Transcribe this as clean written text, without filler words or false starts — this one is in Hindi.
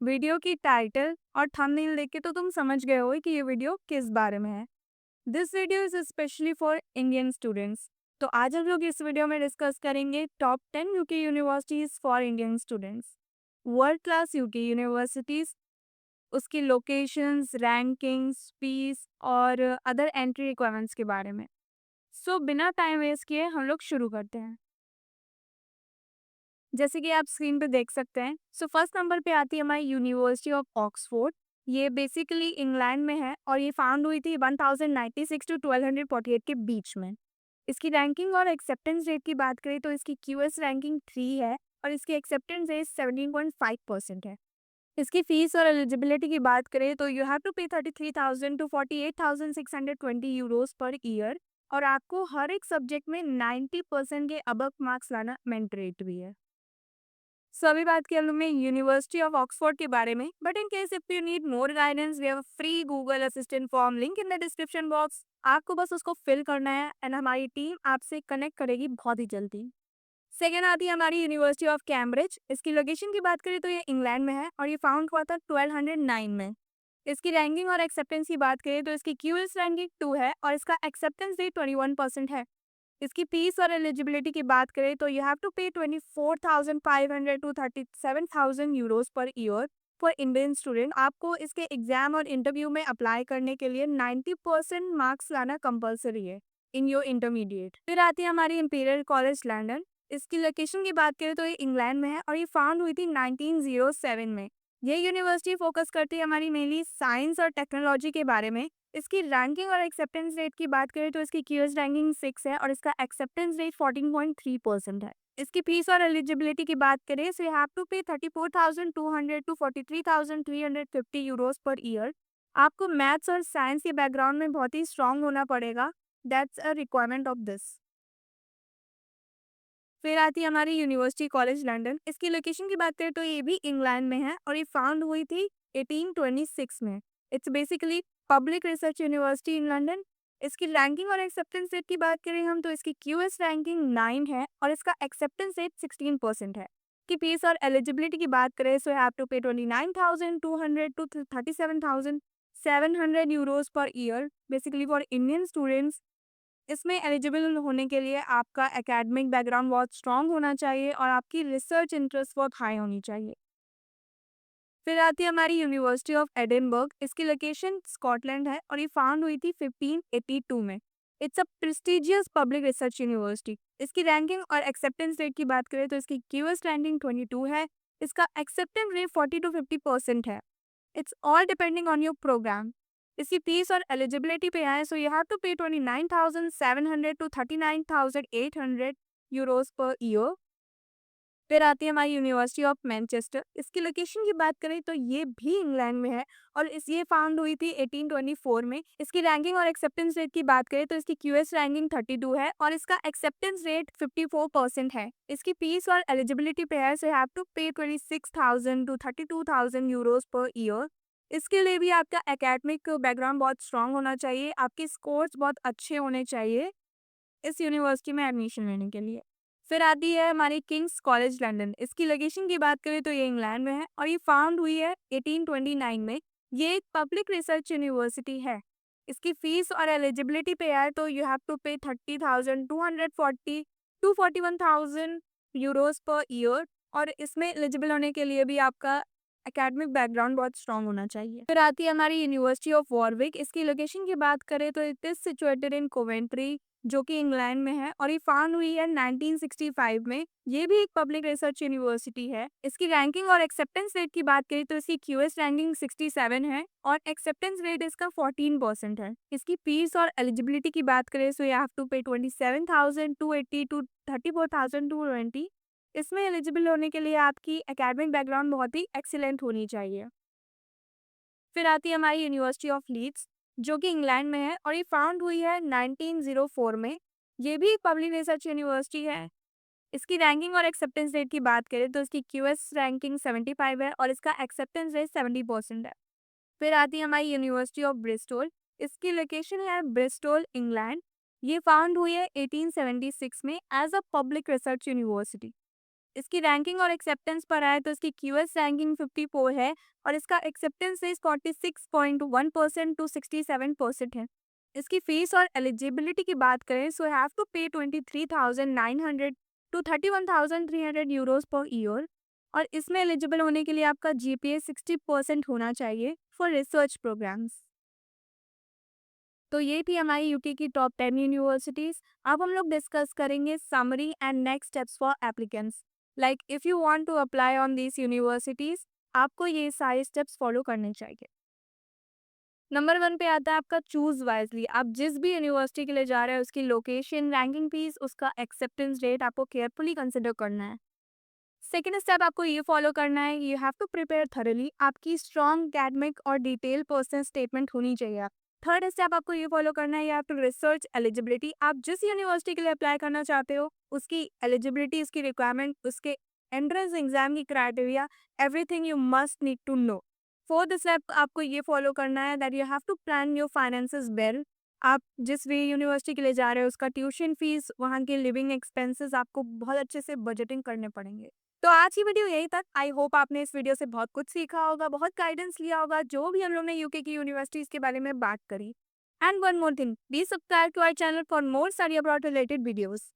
वीडियो की टाइटल और थंबनेल देख के तो तुम समझ गए हो कि ये वीडियो किस बारे में है। This video is specially for Indian students. तो आज हम लोग इस वीडियो में डिस्कस करेंगे top 10 UK universities for Indian students. World class UK universities, उसकी लोकेशंस, रैंकिंग्स, फीस और अदर एंट्री रिक्वायरमेंट्स के बारे में। सो बिना टाइम वेस्ट किए हम लोग शुरू करते हैं। जैसे कि आप स्क्रीन पे देख सकते हैं, सो फर्स्ट नंबर पे आती है हमारी यूनिवर्सिटी ऑफ ऑक्सफोर्ड। ये बेसिकली इंग्लैंड में है और ये फाउंड हुई थी 1096 टू 1248 के बीच में। इसकी रैंकिंग और एक्सेप्टेंस रेट की बात करें तो इसकी क्यूएस रैंकिंग 3 है और इसकी एक्सेप्टेंस रेट 17.5% है। इसकी फीस और एलिजिबिलिटी की बात करें तो यू हैव टू पे 33,000 टू 48,620 यूरोस पर ईयर और आपको हर एक सब्जेक्ट में 90% के अबव मार्क्स लाना मैंडेटरी है। सो अभी बात की हम लोग ने यूनिवर्सिटी ऑफ ऑक्सफोर्ड के बारे में, but in case if you need more guidance we have free Google assistant form link in the description box. आपको बस उसको फिल करना है एंड हमारी टीम आपसे कनेक्ट करेगी बहुत ही जल्दी। सेकेंड आती है हमारी यूनिवर्सिटी ऑफ कैम्ब्रिज। इसकी लोकेशन की बात करें तो ये इंग्लैंड में है और ये फाउंड हुआ था 1209 में। इसकी रैंकिंग और एक्सेप्टेंस की बात करें तो इसकी क्यूएस रैंकिंग 2 है और इसका एक्सेप्टेंस रेट 21% है। इसकी फीस और एलिजिबिलिटी की बात करें तो you have to pay 24,500 to 37,000 euros per year for Indian student. आपको इसके एग्जाम और इंटरव्यू में अप्लाई करने के लिए 90% मार्क्स लाना कंपलसरी है इन योर इंटरमीडिएट। फिर आती है हमारी इंपीरियल कॉलेज लंदन। इसकी लोकेशन की बात करें तो ये इंग्लैंड में है और ये फाउंड हुई थी 1907 में। ये यूनिवर्सिटी फोकस करती है हमारी मेनली साइंस और टेक्नोलॉजी के बारे में। इसकी रैंकिंग और एक्सेप्टेंस रेट की बात करें तो इसकी क्यूएस रैंकिंग 6 है और इसका एक्सेप्टेंस रेट 14.3% है। इसकी फीस और एलिजिबिलिटी की बात करें सो यू हैव टू पे 34,200 टू 43,350 यूरोस पर ईयर। आपको मैथ्स और साइंस के बैकग्राउंड में बहुत ही स्ट्रांग होना पड़ेगा। That's a requirement of this. फिर आती है हमारी यूनिवर्सिटी कॉलेज लंदन। इसकी लोकेशन की बात करें तो ये भी इंग्लैंड में है और ये फाउंड हुई थी 1826 में। It's basically public research university in London. इसकी रैंकिंग और एक्सेप्टेंस रेट की बात करें हम तो इसकी क्यूएस रैंकिंग 9 है और इसका एक्सेप्टेंस रेट 16% है। की फीस और एलिजिबिलिटी की बात करें so have to pay 29,200 to 37,700 euros per year basically for Indian students. इसमें एलिजिबल होने के लिए आपका एकेडमिक बैकग्राउंड बहुत स्ट्रांग होना चाहिए और आपकी रिसर्च इंटरेस्ट बहुत हाई होनी चाहिए। फिर आती है हमारी यूनिवर्सिटी ऑफ एडिनबर्ग। इसकी लोकेशन स्कॉटलैंड है और ये फाउंड हुई थी 1582 में। It's a prestigious public research university. इसकी रैंकिंग और एक्सेप्टेंस रेट की बात करें तो इसकी क्यूएस रैंकिंग 22 है। इसका एक्सेप्टेंस रेट 40 to 50% है। It's all depending on your program. इसकी फीस और एलिजिबिलिटी पे आए सो यू हैव टू पे 29,700 टू 39,800 यूरोस पर ईयर। फिर आती है हमारी यूनिवर्सिटी ऑफ मैनचेस्टर। इसकी लोकेशन की बात करें तो ये भी इंग्लैंड में है और ये फाउंड हुई थी 1824 में। इसकी रैंकिंग और एक्सेप्टेंस रेट की बात करें तो इसकी क्यूएस रैंकिंग 32 है और इसका एक्सेप्टेंस रेट 54% है। इसकी फीस और एलिजिबिलिटी पे है सो हैव टू पे 26,000 टू 32,000 यूरोस पर ईयर। इसके लिए भी आपका एकेडमिक बैकग्राउंड बहुत स्ट्रांग होना चाहिए, आपके स्कोर्स बहुत अच्छे होने चाहिए इस यूनिवर्सिटी में एडमिशन लेने के लिए। फिर आती है हमारी किंग्स कॉलेज लंदन। इसकी लोकेशन की बात करें तो ये इंग्लैंड में है और ये फाउंड हुई है 1829 में। ये एक पब्लिक रिसर्च यूनिवर्सिटी है। इसकी फीस और एलिजिबिलिटी पे आए तो यू हैव टू पे 30,240 टू 41,000 यूरोस पर ईयर और इसमें एलिजिबल होने के लिए भी आपका एकेडमिक बैकग्राउंड बहुत स्ट्रांग होना चाहिए। फिर आती है हमारी यूनिवर्सिटी ऑफ वॉरविक। इसकी लोकेशन की बात करें तो it is situated in Coventry जो कि इंग्लैंड में है और ये फाउंड हुई है 1965 में। ये भी एक पब्लिक रिसर्च यूनिवर्सिटी है। इसकी रैंकिंग और एक्सेप्टेंस रेट की बात करें तो इसकी क्यूएस रैंकिंग 67 है और एक्सेप्टेंस रेट इसका 14% है। इसकी फीस और एलिजिबिलिटी की बात करें सो यू हैव टू पे 27,280 टू 34,220। इसमें एलिजिबल होने के लिए आपकी एकेडमिक बैकग्राउंड बहुत ही एक्सीलेंट होनी चाहिए। फिर आती है हमारी यूनिवर्सिटी ऑफ लीड्स जो कि इंग्लैंड में है और ये फाउंड हुई है 1904 में। ये भी एक पब्लिक रिसर्च यूनिवर्सिटी है। इसकी रैंकिंग और एक्सेप्टेंस रेट की बात करें तो इसकी क्यूएस रैंकिंग 75 है और इसका एक्सेप्टेंस रेट 70% है। फिर आती है हमारी यूनिवर्सिटी ऑफ ब्रिस्टोल। इसकी लोकेशन है ब्रिस्टोल इंग्लैंड। ये फाउंड हुई है 1876 में as a public research university. इसकी रैंकिंग और एक्सेप्टेंस पर आए तो इसकी क्यूएस रैंकिंग 54 है और इसका एक्सेप्टेंस रेट 46.1% टू 67% है। इसकी फीस और एलिजिबिलिटी की बात करें सो हैव टू पे 23,900 टू 31,300 यूरोज पर ईयर और इसमें एलिजिबल होने के लिए आपका जीपीए 60% होना चाहिए फॉर रिसर्च प्रोग्राम्स। तो ये थी हमारी यूके की टॉप 10 यूनिवर्सिटीज। अब हम लोग डिस्कस करेंगे summary and next steps for applicants. Like if you want to apply on these universities, आपको ये सारे स्टेप्स फॉलो करने चाहिए। नंबर 1 पे आता है आपका चूज वाइजली। आप जिस भी यूनिवर्सिटी के लिए जा रहे हैं उसकी लोकेशन, रैंकिंग फीस, उसका एक्सेप्टेंस रेट आपको केयरफुली कंसिडर करना है। सेकेंड स्टेप आपको ये फॉलो करना है, you have to prepare thoroughly. आपकी स्ट्रॉन्ग एकेडमिक और डिटेल पर्सनल स्टेटमेंट होनी चाहिए। थर्ड स्टेप आपको ये फॉलो करना है, you have to research eligibility. आप जिस यूनिवर्सिटी के लिए अप्लाई करना चाहते हो उसकी एलिजिबिलिटी, उसकी रिक्वायरमेंट, उसके एंट्रेंस एग्जाम की criteria, everything you must need to know. Fourth step आपको ये फॉलो करना है that you have to plan your finances well. आप जिस भी यूनिवर्सिटी के लिए जा रहे हो उसका ट्यूशन फीस, वहाँ के लिविंग एक्सपेंसेस आपको बहुत अच्छे से बजटिंग करने पड़ेंगे। तो आज की वीडियो यही तक। आई होप आपने इस वीडियो से बहुत कुछ सीखा होगा, बहुत गाइडेंस लिया होगा, जो भी हम लोग ने यूके की यूनिवर्सिटीज के बारे में बात करी। And one more thing, please subscribe to our channel for more study abroad related videos.